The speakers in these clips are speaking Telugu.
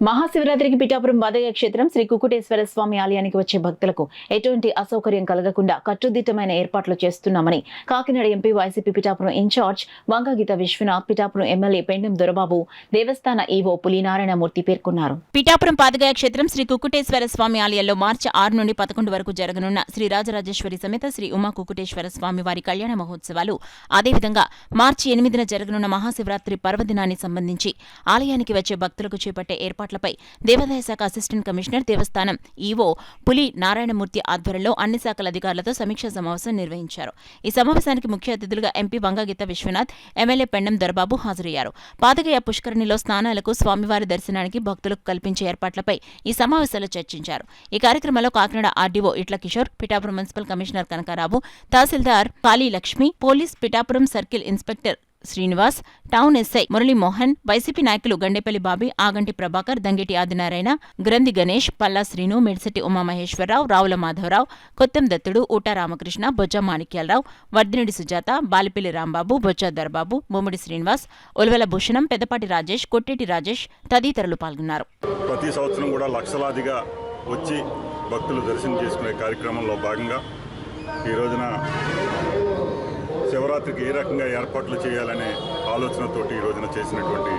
మహాశివరాత్రికి పిఠాపురం బాదయ్య క్షేత్రం శ్రీ కుకుటేశ్వర స్వామి ఆలయానికి వచ్చే భక్తులకు ఎటువంటి అసౌకర్యం కలగకుండా కట్టుదిట్టమైన ఏర్పాట్లు చేస్తున్నామని Kakinada MP YCP Pithapuram incharge Vanga Geetha Vishwanath, Pithapuram MLA Pendem Dorababu, దేవస్థాన ఈవో పులినారాయణమూర్తి పేర్కొన్నారు. పిఠాపురం బాదయ్య క్షేత్రం శ్రీ కుకుటేశ్వర స్వామి ఆలయంలో మార్చి 6 నుండి 11 వరకు జరగనున్న శ్రీ రాజరాజేశ్వరి సమేత శ్రీ ఉమా కుకుటేశ్వర స్వామి వారి కళ్యాణ మహోత్సవాలు, అదేవిధంగా మార్చి 8న జరగనున్న మహాశివరాత్రి పర్వదినాన్ని సంబంధించి ఆలయానికి వచ్చే భక్తులకు చేపట్టే ఏర్పాట్లపై దేవాదాయ శాఖ అసిస్టెంట్ కమిషనర్, దేవస్థానం ఈవో పులి నారాయణమూర్తి ఆధ్వర్యంలో అన్ని శాఖల అధికారులతో సమీక్షా సమావేశం నిర్వహించారు. ఈ సమావేశానికి ముఖ్య అతిథులుగా ఎంపీ వంగగీత విశ్వనాథ్, ఎమ్మెల్యే పెండెం దొరబాబు హాజరయ్యారు. పాదగయ పుష్కరిణిలో స్నానాలకు, స్వామివారి దర్శనానికి భక్తులకు కల్పించే ఏర్పాట్లపై ఈ సమావేశంలో చర్చించారు. ఈ కార్యక్రమంలో Kakinada RDO Itla Kishore, Pithapuram municipal commissioner Kanakarao, tahsildar Kalilakshmi, police Pithapuram circle inspector Srinivas, town SI Muralimohan, YCP నాయకులు గండేపల్లి బాబీ, ఆగంటి ప్రభాకర్, దంగేటి ఆదినారాయణ, గ్రంథి గణేష్, పల్లా శ్రీను, మెడిశెట్టి ఉమామహేశ్వరరావు, రావుల మాధవరావు, కొత్తం దత్తుడు, ఊటా రామకృష్ణ, బొజ్జ మాణిక్యాలరావు, వర్ధినిడి సుజాత, బాలిపల్లి రాంబాబు, బొజ్జ దర్బాబు, ముమ్మిడి శ్రీనివాస్, ఒలివెల భూషణం, పెద్దపాటి రాజేష్, కొట్టేటి రాజేష్ తదితరులు పాల్గొన్నారు. ప్రతి సంవత్సరం కూడా లక్షలాదిగా వచ్చి భక్తులు దర్శనం చేసుకునే కార్యక్రమంలో భాగంగా ఈ రోజున శివరాత్రికి ఏ రకంగా ఏర్పాట్లు చేయాలనే ఆలోచనతోటి ఈ రోజున చేసినటువంటి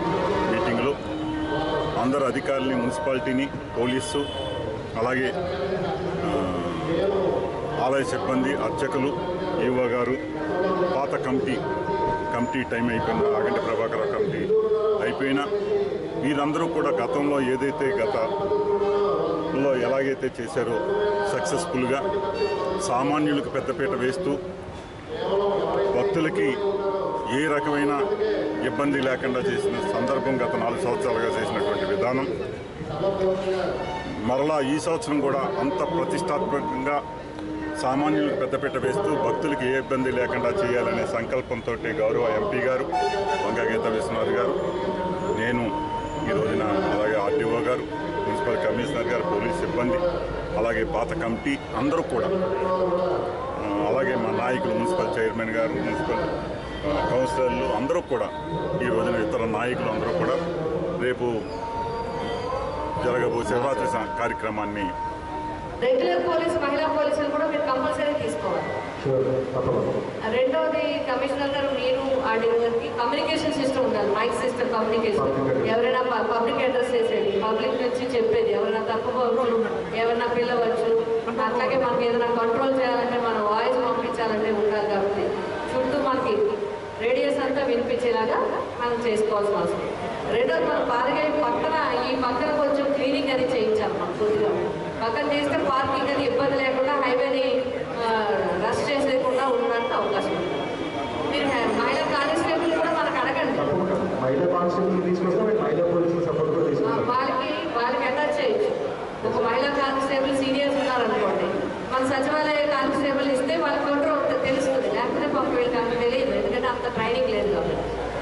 మీటింగ్లో అందరు అధికారులని, మున్సిపాలిటీని, పోలీసు, అలాగే ఆలయ సిబ్బంది, అర్చకులు, ఈవో గారు, పాత కమిటీ టైం అయిపోయిన ఆగంటి ప్రభాకర్ కమిటీ అయిపోయినా వీరందరూ కూడా గతంలో ఏదైతే గతంలో ఎలాగైతే చేశారో సక్సెస్ఫుల్గా సామాన్యులకు పెద్దపీట వేస్తూ భక్తులకి ఏ రకమైన ఇబ్బంది లేకుండా చేసిన సందర్భం గత 4 సంవత్సరాలుగా చేసినటువంటి విధానం మరలా ఈ సంవత్సరం కూడా అంత ప్రతిష్టాత్మకంగా సామాన్యులకు పెద్దపీట వేస్తూ భక్తులకి ఏ ఇబ్బంది లేకుండా చేయాలనే సంకల్పంతో గౌరవ ఎంపీ గారు వంగగీత విశ్వనాథ్ గారు, నేను ఈ రోజున, అలాగే ఆర్డీఓ గారు, మున్సిపల్ కమిషనర్ గారు, పోలీస్ సిబ్బంది, అలాగే పాత కమిటీ అందరూ కూడా, అలాగే మా నాయకులు, మున్సిపల్ చైర్మన్ గారు, మున్సిపల్ కౌన్సిలర్లు అందరూ కూడా, ఈ రోజున ఇతర నాయకులు అందరూ కూడా రేపు జరగబో శివరాత్రి కార్యక్రమాన్ని రెగ్యులర్ పోలీస్, మహిళా పోలీసులు కూడా మీరు కంపల్సరీ తీసుకోవాలి. రెండవది, కమిషనర్ గారు, మీరు ఆర్డీఓ గారికి కమ్యూనికేషన్ సిస్టమ్ ఉండాలి. మైక్ సిస్టమ్ కమ్యూనికేషన్, ఎవరైనా పబ్లిక్ అడ్రస్ చేసేది, పబ్లిక్ నుంచి చెప్పేది, ఎవరైనా తప్పుకోవచ్చు, ఎవరైనా పిలవచ్చు. అట్లాగే మనకి ఏదైనా కంట్రోల్ చేయాలంటే, మనం వాయిస్ పంపించాలంటే ఉండాలి. కాబట్టి చుట్టూ మనకి రేడియస్ అంతా వినిపించేలాగా మనం చేసుకోవాల్సిన అవసరం. రెండోది, మనం బాధగా ఈ పక్కన కొంచెం క్లీనింగ్ అది చేయించాలి. మనం కొద్దిగా పక్కన చేస్తే పార్కింగ్ అది ఇబ్బంది లేకుండా హైవేని రష్ చేసేయకుండా ఉండడానికి అవకాశం ఉంది. మీరు మహిళా కానిస్టేబుల్ కూడా మనకు అడగండి, వాళ్ళకి అటాచ్ చేయొచ్చు. ఒక మహిళా కానిస్టేబుల్ సీనియర్స్ ఉన్నారనుకోండి, మన సచివాలయ కానిస్టేబుల్ ఇస్తే వాళ్ళ కంట్రోల్ తెలుస్తుంది. లేకపోతే పాపం వీళ్ళకి అంత తెలియదు, ఎందుకంటే అంత ట్రైనింగ్ లేదు కాబట్టి.